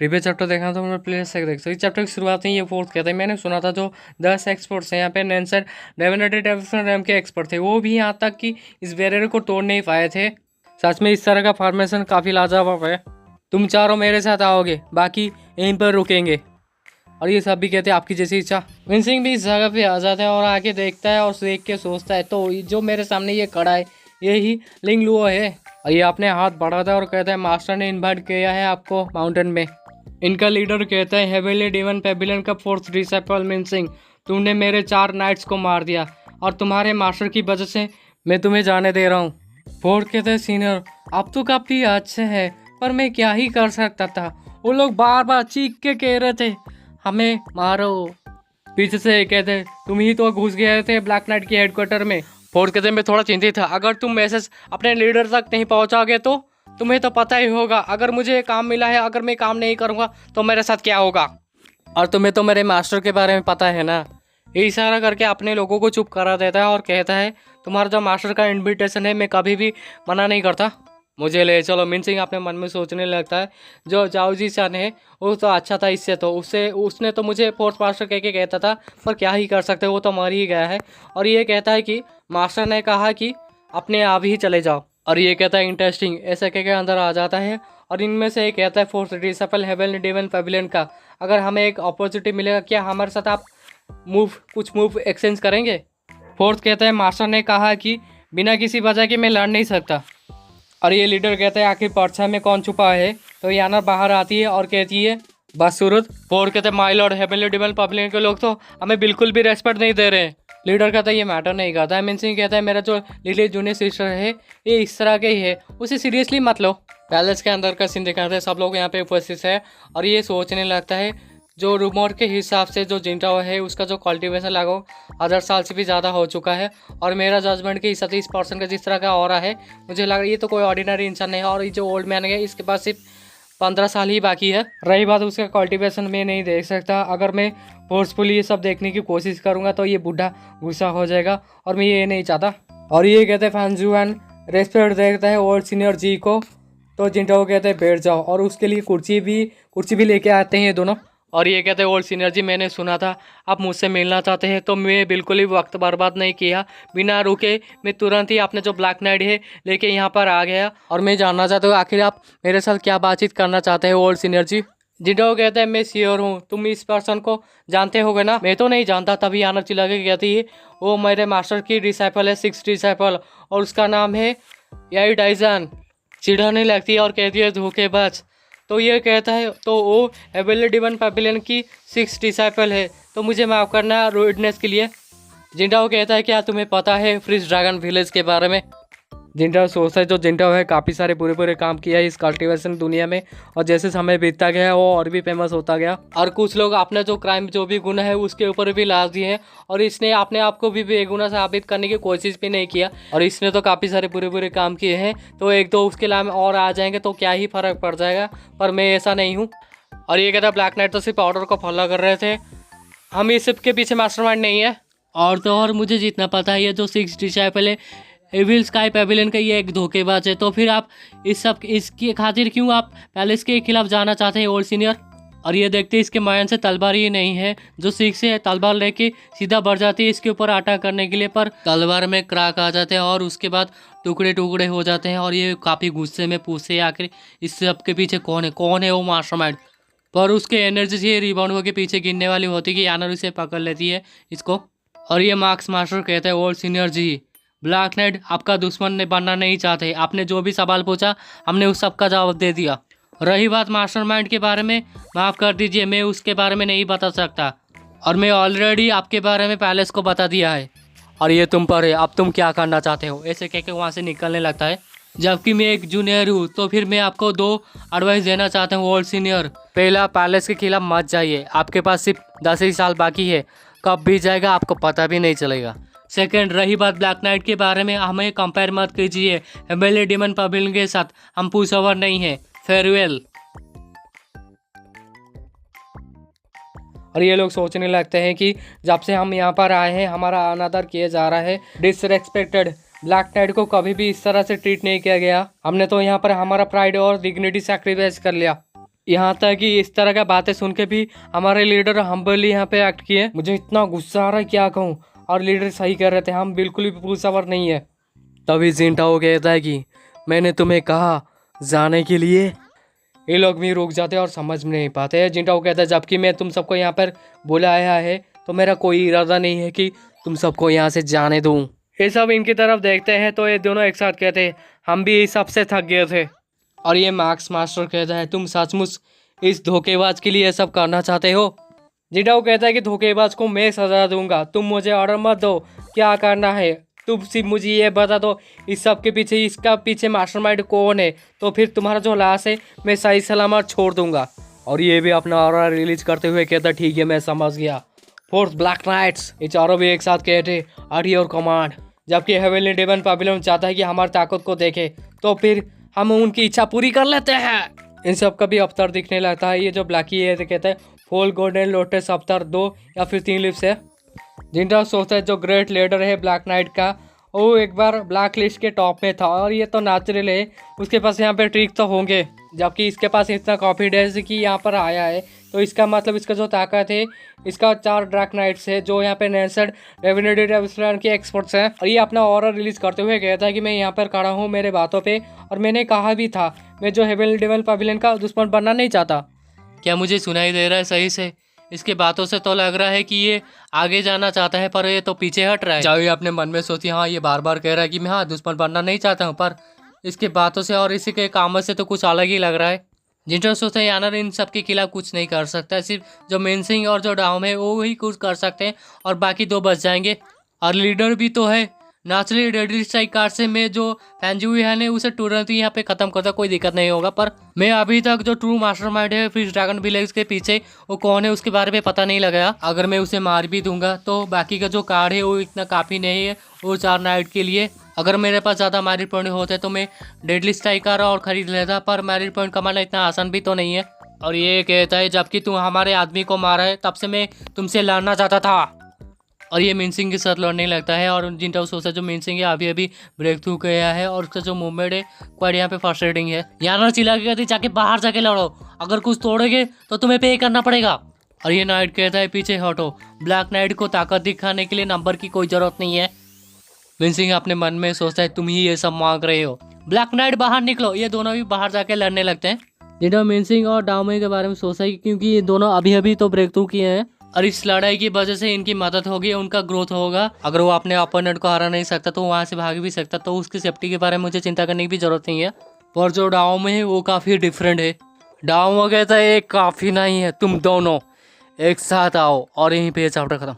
Previous chapter देखा तो मैं प्ले से देख सकते। चैप्टर की शुरुआत में ये फोर्थ कहते हैं, मैंने सुना था जो 10 एक्सपर्ट्स हैं यहाँ पे नेंसर 1100 रैम के एक्सपर्ट थे, वो भी यहाँ तक कि इस बैरियर को तोड़ नहीं पाए थे। सच में इस तरह का फॉर्मेशन काफ़ी लाजवाब है। तुम चारों मेरे साथ आओगे, बाकी यहीं पर रुकेंगे। और ये सब भी कहते हैं आपकी जैसी इच्छा। विंसिंग भी इस जगह पे आ जाता है और आके देखता है और देख के सोचता है तो जो मेरे सामने ये खड़ा है यही लिंग लुओ है। और ये अपने हाथ बढ़ाता है और कहता है मास्टर ने इन्वाइट किया है आपको माउंटेन में। इनका लीडर कहता है हेवनली डिवन पेविलियन का फोर्थ डिसाइपल मिनसिंग, तुमने मेरे 4 नाइट्स को मार दिया और तुम्हारे मास्टर की वजह से मैं तुम्हें जाने दे रहा हूँ। फोर्थ कहते हैं सीनियर आप तो काफ़ी अच्छे हैं, पर मैं क्या ही कर सकता था। वो लोग बार बार चीख के कह रहे थे हमें मारो। पीछे से कहते तुम ही तो घुस गए थे ब्लैक नाइट के हेडक्वार्टर में। फोर्थ कहते मैं थोड़ा चिंतित था, अगर तुम मैसेज अपने लीडर तक नहीं पहुंचाओगे तो तुम्हें तो पता ही होगा, अगर मुझे काम मिला है, अगर मैं काम नहीं करूंगा तो मेरे साथ क्या होगा। और तुम्हें तो मेरे मास्टर के बारे में पता है ना। ये इशारा करके अपने लोगों को चुप करा देता है और कहता है तुम्हारा जो मास्टर का इन्विटेशन है मैं कभी भी मना नहीं करता, मुझे ले चलो। मिनसिंग अपने मन में सोचने लगता है जो जाओजी सन है वो तो अच्छा था, इससे तो उसने तो मुझे फोर्थ मास्टर कह के कहता था, पर क्या ही कर सकते, वो तो मर ही गया है। और ये कहता है कि मास्टर ने कहा कि अपने आप ही चले जाओ। और ये कहता है इंटरेस्टिंग, ऐसा कह के अंदर आ जाता है। और इनमें से एक कहता है फोर्थ डिसाइपल हेवनली डिवन पेविलियन का, अगर हमें एक अपॉर्चुनिटी मिलेगा क्या हमारे साथ आप कुछ मूव एक्सचेंज करेंगे। फोर्थ कहता है मास्टर ने कहा कि बिना किसी वजह के मैं लड़ नहीं सकता। और ये लीडर कहता है आखिर पर्चा में कौन छुपा है। तो याना बाहर आती है और कहती है बस सूरज। फोर्थ कहते हैं माय लॉर्ड हेवनली डिवन पेविलियन के लोग तो हमें बिल्कुल भी रेस्पेक्ट नहीं दे रहे। लीडर कहता है ये मैटर नहीं करता है। मिनसिंग कहता है मेरा जो लिली जूनियर सिस्टर है ये इस तरह के ही है, उसे सीरियसली मत लो। पैलेस के अंदर का सीन दिखाते हैं, सब लोग यहाँ पे उपस्थित है और ये सोचने लगता है जो रूमर के हिसाब से जो जिंटाओ है उसका जो कल्टीवेशन लगभग 1000 साल से भी ज़्यादा हो चुका है। और मेरा जजमेंट के हिसाब से इस पर्सन का जिस तरह का ऑरा है मुझे लग रहा है ये तो कोई ऑर्डिनरी इंसान नहीं है। और ये जो ओल्ड मैन है इसके पास सिर्फ 15 साल ही बाकी है। रही बात उसका कल्टीवेशन में नहीं देख सकता, अगर मैं फोर्सफुली ये सब देखने की कोशिश करूँगा तो ये बूढ़ा गुस्सा हो जाएगा और मैं ये नहीं चाहता। और ये कहते हैं फैंजुआन रेस्पेक्ट देखता है ओल्ड सीनियर जी को, तो जिंटाओ कहते हैं बैठ जाओ और उसके लिए कुर्सी भी लेके आते हैं ये दोनों। और ये कहते हैं ओल्ड सीनियर जी मैंने सुना था आप मुझसे मिलना चाहते हैं, तो मैं बिल्कुल ही वक्त बर्बाद नहीं किया, बिना रुके मैं तुरंत ही आपने जो ब्लैक नाइट है लेके यहाँ पर आ गया। और मैं जानना चाहता हूँ आखिर आप मेरे साथ क्या बातचीत करना चाहते हैं ओल्ड सीनियर जी। जिंटाओ कहते हैं मैं श्योर हूँ तुम इस पर्सन को जानते होगे ना। मैं तो नहीं जानता। तभी आना चिल्ला के कहती है वो मेरे मास्टर की डिसाइपल है, 6 डिसाइपल, और उसका नाम है याई डाइजन। चिढ़ाने लगती है और कहती है धोखेबाज। तो ये कहता है तो वो हेवनली डिवन पेविलियन की 6 डिसाइपल है, तो मुझे माफ़ करना रूडनेस के लिए। जिंटाओ कहता है क्या तुम्हें पता है फ्रीज ड्रैगन विलेज के बारे में। जिंटाओ सोचता है जो जिंटाओ है काफ़ी सारे बुरे काम किया है इस कल्टीवेशन दुनिया में, और जैसे समय बीतता गया वो और भी फेमस होता गया। और कुछ लोग अपने जो क्राइम जो भी गुना है उसके ऊपर भी लाद दिए हैं, और इसने अपने आप को भी बेगुनाह साबित करने की कोशिश भी नहीं किया। और इसने तो काफ़ी सारे बुरे काम किए हैं, तो एक दो उसके नाम और आ जाएंगे तो क्या ही फर्क पड़ जाएगा, पर मैं ऐसा नहीं हूँ। और ये कहता ब्लैक नाइट तो सिर्फ ऑर्डर को फॉलो कर रहे थे, हम इस सब के पीछे मास्टरमाइंड नहीं है। और तो और मुझे जितना पता है ये जो 6 डिसाइपल है एविल स्काई पेविलियन का ये एक धोखेबाज है, तो फिर आप इसकी खातिर क्यों आप पैलेस के खिलाफ जाना चाहते हैं ओल्ड सीनियर। और ये देखते इसके मायन से तलवार ही नहीं है, जो सीख से तलवार लेके सीधा बढ़ जाती है इसके ऊपर अटैक करने के लिए, पर तलवार में क्रैक आ जाते हैं और उसके बाद टुकड़े टुकड़े हो जाते हैं। और ये काफ़ी गुस्से में पूछते हैं आखिर इस सब के पीछे कौन है वो मास्टरमाइंड। पर उसके एनर्जी से रिबाउंड होकर पीछे गिरने वाली होती है कि यानर उसे पकड़ लेती है इसको। और ये मार्क्स मास्टर कहते हैं ओल्ड सीनियर जी ब्लैक नाइट आपका दुश्मन ने बनना नहीं चाहते, आपने जो भी सवाल पूछा हमने उस सब का जवाब दे दिया। रही बात मास्टरमाइंड के बारे में, माफ़ कर दीजिए मैं उसके बारे में नहीं बता सकता, और मैं ऑलरेडी आपके बारे में पैलेस को बता दिया है। और ये तुम पर है, अब तुम क्या करना चाहते हो, ऐसे कह के वहाँ से निकलने लगता है। जबकि मैं एक जूनियर हूँ तो फिर मैं आपको 2 एडवाइस देना चाहता हूँ ओल्ड सीनियर। पहला, पैलेस के खिलाफ मत जाइए, आपके पास सिर्फ 10 ही साल बाकी है, कब भी जाएगा आपको पता भी नहीं चलेगा। सेकंड, रही बात ब्लैक नाइट के बारे में, हमें कंपेयर मत कीजिए हेवनली डिवन पेविलियन के साथ, हम पुश ओवर नहीं है, फेयरवेल। और ये लोग सोचने लगते हैं कि जब से हम यहाँ पर आए हैं हमारा अनादर किया जा रहा है, डिसरेस्पेक्टेड। ब्लैक नाइट को कभी भी इस तरह से ट्रीट नहीं किया गया, हमने तो यहाँ पर हमारा प्राइड और डिग्निटी सैक्रिफाइस कर लिया। यहाँ तक कि इस तरह का बातें सुन के भी हमारे लीडर हम्बली यहाँ पे एक्ट किए। मुझे इतना गुस्सा आ रहा है क्या कहूँ। और लीडर सही कह रहे थे, हम बिल्कुल भी पुरसवर नहीं है। तभी जिंटाओ कहता है कि मैंने तुम्हें कहा जाने के लिए। ये लोग भी रुक जाते हैं और समझ में नहीं पाते। जिंटाओ कहता है जबकि मैं तुम सबको यहाँ पर बुलाया है तो मेरा कोई इरादा नहीं है कि तुम सबको यहाँ से जाने दूँ। ये सब इनकी तरफ देखते हैं तो ये दोनों एक साथ कहते हैं हम भी इस सबसे थक गए थे। और ये मार्क्स मास्टर कहता है तुम सचमुच इस धोखेबाज के लिए सब करना चाहते हो। जिटाओ कहता है कि धोखेबाज को मैं सजा दूंगा, तुम मुझे ऑर्डर मत दो क्या करना है, तुम सिर्फ मुझे ये बता दो इस सब के पीछे, इसका पीछे मास्टरमाइंड कौन है, तो फिर तुम्हारा जो लाश है मैं सही सलामत छोड़ दूंगा। और ये भी अपना ऑर्डर रिलीज करते हुए कहता ठीक है मैं समझ गया। फोर्थ ब्लैक नाइट्स, ये चारों भी एक साथ कहते एट योर कमांड। जबकि हेवनली डेवन पैविलियन चाहता है कि हमारी ताकत को देखे तो फिर हम उनकी इच्छा पूरी कर लेते हैं। इन सब का भी अवतार दिखने लगता है। ये जो ब्लैकी है तो कहते हैं फुल गोल्डन लोटस अवतार 2 या फिर 3 लिप्स है। जिनका सोचता है जो ग्रेट लीडर है ब्लैक नाइट का वो एक बार ब्लैक लिस्ट के टॉप में था और ये तो नेचुरल है, उसके पास यहाँ पे ट्रिक तो होंगे। जबकि इसके पास इतना कॉन्फिडेंस कि यहाँ पर आया है तो इसका मतलब इसका जो ताकत है, इसका 4 ड्रैक नाइट्स है जो यहाँ पे नेसेड रेवेनेडेड एविस्लैंड के एक्सपर्ट्स हैं। और ये अपना ऑर्डर रिलीज करते हुए कहता है कि मैं यहाँ पर खड़ा हूँ मेरे बातों पे, और मैंने कहा भी था मैं जो हेवनली डेवन पैविलियन का दुश्मन बनना नहीं चाहता। क्या मुझे सुनाई दे रहा है सही से? इसके बातों से तो लग रहा है कि ये आगे जाना चाहता है पर ये तो पीछे हट रहा है। जाओ, ये अपने मन में सोची हाँ ये बार बार कह रहा है कि मैं हाँ दुश्मन बनना नहीं चाहता हूँ, पर इसके बातों से और इसी के कामों से तो कुछ अलग ही लग रहा है। जिनका सोचता है यानर इन सब के खिलाफ कुछ नहीं कर सकता, सिर्फ जो मेनसिंग और जो डाउम है वो ही कुछ कर सकते हैं और बाकी 2 बच जाएंगे। और लीडर भी तो है नेचुरली डेडली स्ट्राइक कार्ड से मैं जो फैंजुई है ने उसे तुरंत ही यहाँ पे खत्म करता, कोई दिक्कत नहीं होगा। पर मैं अभी तक जो ट्रू मास्टरमाइंड है फिर ड्रैगन विलेज के पीछे वो कौन है उसके बारे में पता नहीं लगाया। अगर मैं उसे मार भी दूंगा तो बाकी का जो कार्ड है वो इतना काफ़ी नहीं है वो 4 नाइट के लिए। अगर मेरे पास ज़्यादा मैरिट पॉइंट होते तो मैं डेडली स्ट्राइकर और ख़रीद लेता, पर मैरिट पॉइंट कमाना इतना आसान भी तो नहीं है। और ये कहता है जबकि तुम हमारे आदमी को मारा है तब से मैं तुमसे लड़ना चाहता था। और ये मिनसिंग के साथ लड़ने लगता है। और जिनका सोचा जो मिनसिंग है अभी अभी ब्रेक थ्रू गया है और उसका जो मूवमेंट है क्वाइट यहाँ पे फ्रस्ट्रेटिंग है। यानर चिल्ला के कहती जाके बाहर जाके लड़ो, अगर कुछ तोड़ोगे तो तुम्हें पे करना पड़ेगा। और ये नाइट कहता है पीछे हटो, ब्लैक नाइट को ताकत दिखाने के लिए नंबर की कोई ज़रूरत नहीं है। मिनसिंग अपने मन में सोचता है तुम ही ये सब मांग रहे हो, ब्लैक नाइट बाहर निकलो। ये दोनों भी बाहर जाके लड़ने लगते हैं। जिनका मिनसिंग और डाउमे के बारे में सोचा है क्योंकि ये दोनों अभी अभी तो ब्रेक थ्रू किए हैं और इस लड़ाई की वजह से इनकी मदद होगी, उनका ग्रोथ होगा। अगर वो अपने अपोनेंट को हरा नहीं सकता तो वहाँ से भाग भी सकता, तो उसकी सेफ्टी के बारे में मुझे चिंता करने की भी जरूरत नहीं है। पर जो डाओ में है वो काफ़ी डिफरेंट है। डाओ में कहता है एक काफ़ी नहीं है, तुम दोनों एक साथ आओ। और यहीं पे चैप्टर खत्म।